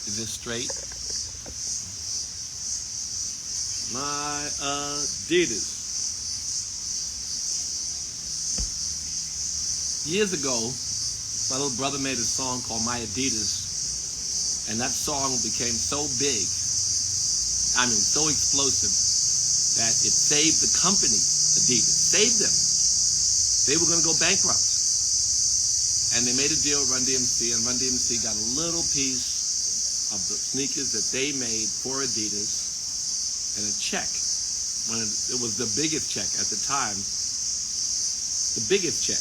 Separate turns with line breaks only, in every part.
Is this straight? My Adidas. Years ago, my little brother made a song called My Adidas, and that song became so big, so explosive, that it saved the company, Adidas, saved them. They were going to go bankrupt. And they made a deal with Run DMC, and Run DMC got a little piece of the sneakers that they made for Adidas, and a check. When it was the biggest check at the time, the biggest check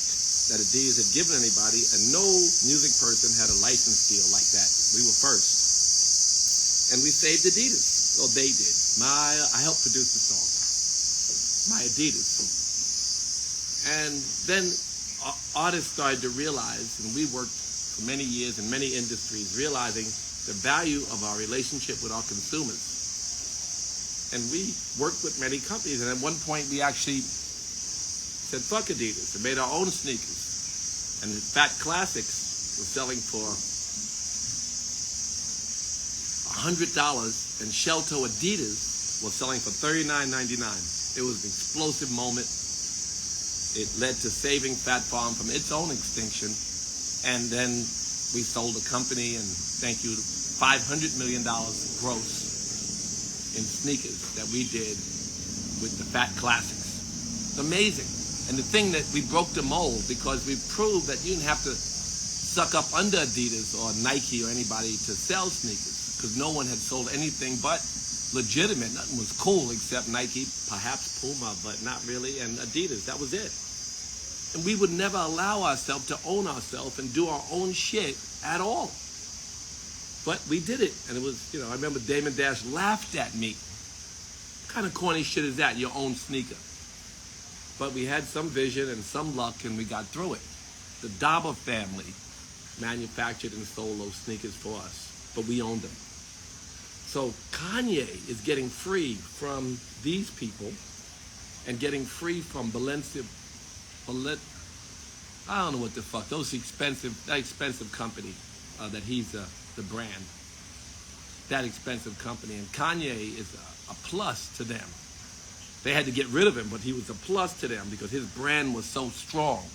that Adidas had given anybody, and no music person had a license deal like that. We were first. And we saved Adidas. Well, they did. I helped produce the song. My Adidas. And then artists started to realize, and we worked for many years in many industries, realizing the value of our relationship with our consumers. And we worked with many companies, and at one point we actually said, fuck Adidas, and made our own sneakers. And the Fat Classics was selling for $100, and Shell-Toe Adidas was selling for $39.99. It was an explosive moment. It led to saving Fat Farm from its own extinction. And then we sold the company, and thank you, $500 million gross in sneakers that we did with the Fat Classics. It's amazing. And the thing that we broke the mold, because we proved that you didn't have to suck up under Adidas or Nike or anybody to sell sneakers, because no one had sold anything but legitimate. Nothing was cool except Nike, perhaps Puma, but not really, and Adidas. That was it. And we would never allow ourselves to own ourselves and do our own shit at all. But we did it. And it was, I remember Damon Dash laughed at me. What kind of corny shit is that, your own sneaker? But we had some vision and some luck, and we got through it. The Dauber family manufactured and sold those sneakers for us, but we owned them. So Kanye is getting free from these people and getting free from I don't know what the fuck, that expensive company that he's the brand. That expensive company. And Kanye is a plus to them. They had to get rid of him, but he was a plus to them because his brand was so strong.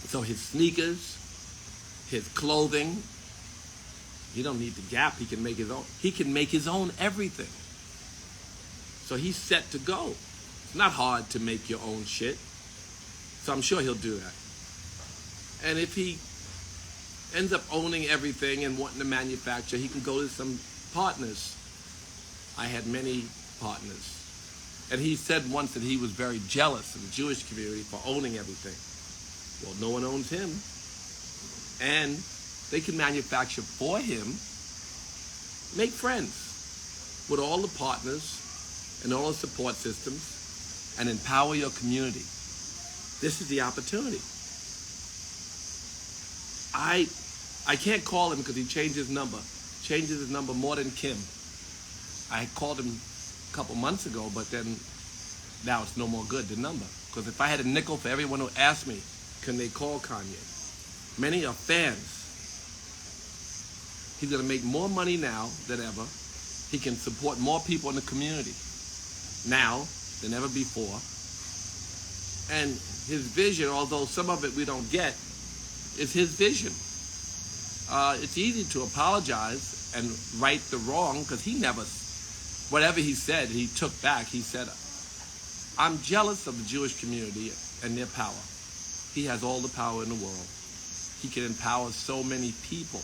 So his sneakers, his clothing, he don't need the Gap. He can make his own. He can make his own everything. So he's set to go. It's not hard to make your own shit. So I'm sure he'll do that. And if he ends up owning everything and wanting to manufacture, he can go to some partners. I had many partners. And he said once that he was very jealous of the Jewish community for owning everything. Well, no one owns him. And they can manufacture for him. Make friends with all the partners and all the support systems and empower your community. This is the opportunity. I can't call him because he changed his number. Changes his number more than Kim. I called him a couple months ago, but then now it's no more good, the number. Because if I had a nickel for everyone who asked me, can they call Kanye? Many are fans. He's going to make more money now than ever. He can support more people in the community now than ever before. And his vision, although some of it we don't get, is his vision. It's easy to apologize and right the wrong because he never, whatever he said, he took back. He said, I'm jealous of the Jewish community and their power. He has all the power in the world. He can empower so many people,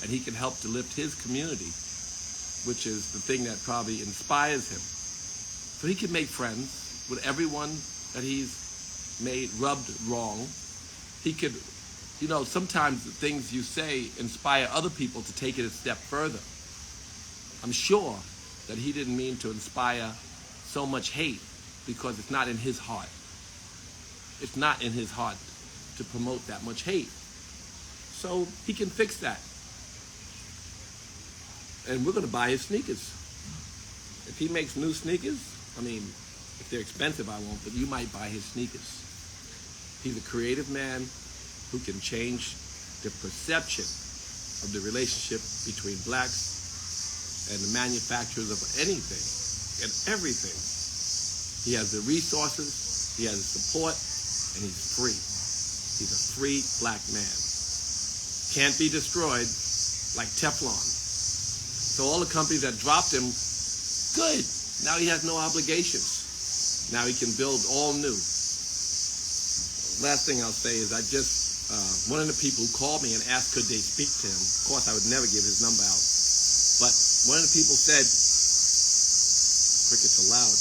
and he can help to lift his community, which is the thing that probably inspires him. So he can make friends with everyone that he's made rubbed wrong. He could, sometimes the things you say inspire other people to take it a step further. I'm sure that he didn't mean to inspire so much hate because it's not in his heart. It's not in his heart to promote that much hate. So he can fix that. And we're going to buy his sneakers. If he makes new sneakers, if they're expensive, I won't, but you might buy his sneakers. He's a creative man who can change the perception of the relationship between blacks and the manufacturers of anything and everything. He has the resources, he has the support, and he's free. He's a free black man. Can't be destroyed like Teflon. So all the companies that dropped him, good. Now he has no obligations. Now he can build all new. Last thing I'll say is one of the people who called me and asked could they speak to him. Of course, I would never give his number out. But one of the people said, crickets are loud.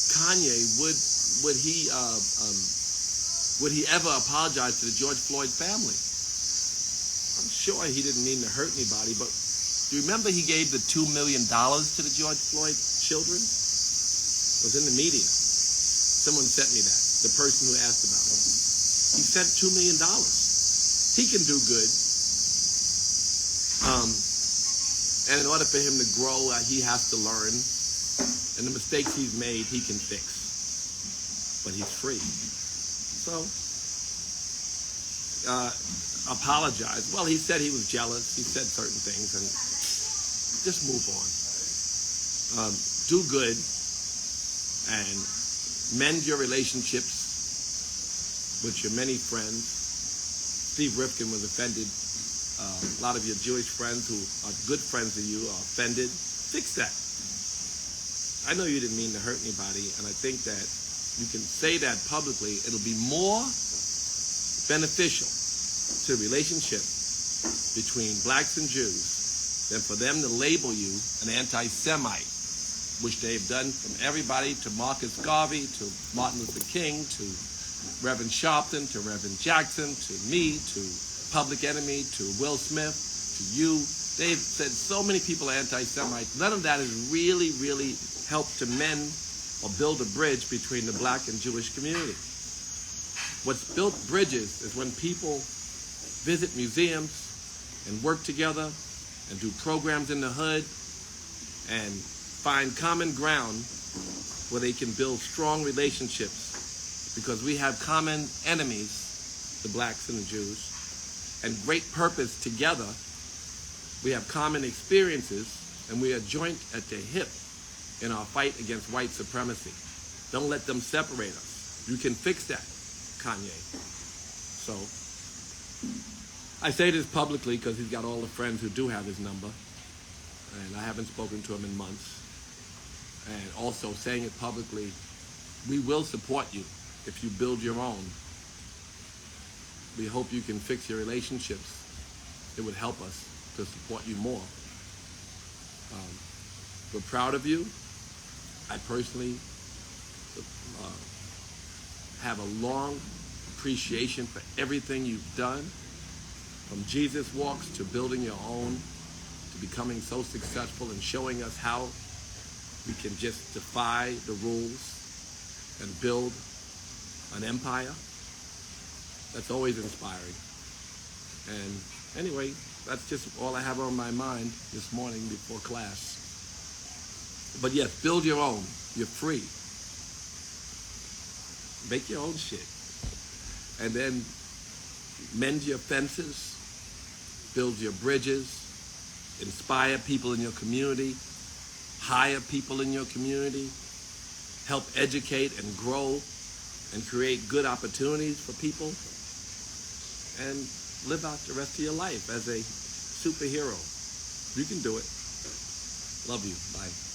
Kanye, would he ever apologize to the George Floyd family? I'm sure he didn't mean to hurt anybody, but do you remember he gave the $2 million to the George Floyd children? It was in the media. Someone sent me that, the person who asked about it. He sent $2 million. He can do good. And in order for him to grow, he has to learn. And the mistakes he's made, he can fix. But he's free. So, apologize. Well, he said he was jealous. He said certain things. And just move on. Do good. And mend your relationships with your many friends. Steve Rifkin was offended. A lot of your Jewish friends who are good friends of you are offended. Fix that. I know you didn't mean to hurt anybody, and I think that you can say that publicly. It'll be more beneficial to the relationship between blacks and Jews than for them to label you an anti-Semite, which they've done from everybody to Marcus Garvey, to Martin Luther King, to Reverend Sharpton, to Reverend Jackson, to me, to Public Enemy, to Will Smith, to you. They've said so many people are anti-Semites. None of that has really, really helped to mend or build a bridge between the black and Jewish community. What's built bridges is when people visit museums and work together and do programs in the hood and find common ground where they can build strong relationships, because we have common enemies, the blacks and the Jews, and great purpose together. We have common experiences, and we are joint at the hip in our fight against white supremacy. Don't let them separate us. You can fix that, Kanye. So, I say this publicly because he's got all the friends who do have his number, and I haven't spoken to him in months. And also saying it publicly, we will support you if you build your own. We hope you can fix your relationships. It would help us to support you more. We're proud of you. I personally have a long appreciation for everything you've done, from Jesus Walks to building your own, to becoming so successful and showing us how we can just defy the rules and build an empire. That's always inspiring. And anyway, that's just all I have on my mind this morning before class. But yes, build your own. You're free. Make your own shit. And then mend your fences, build your bridges, inspire people in your community, hire people in your community, help educate and grow and create good opportunities for people, and live out the rest of your life as a superhero. You can do it. Love you. Bye.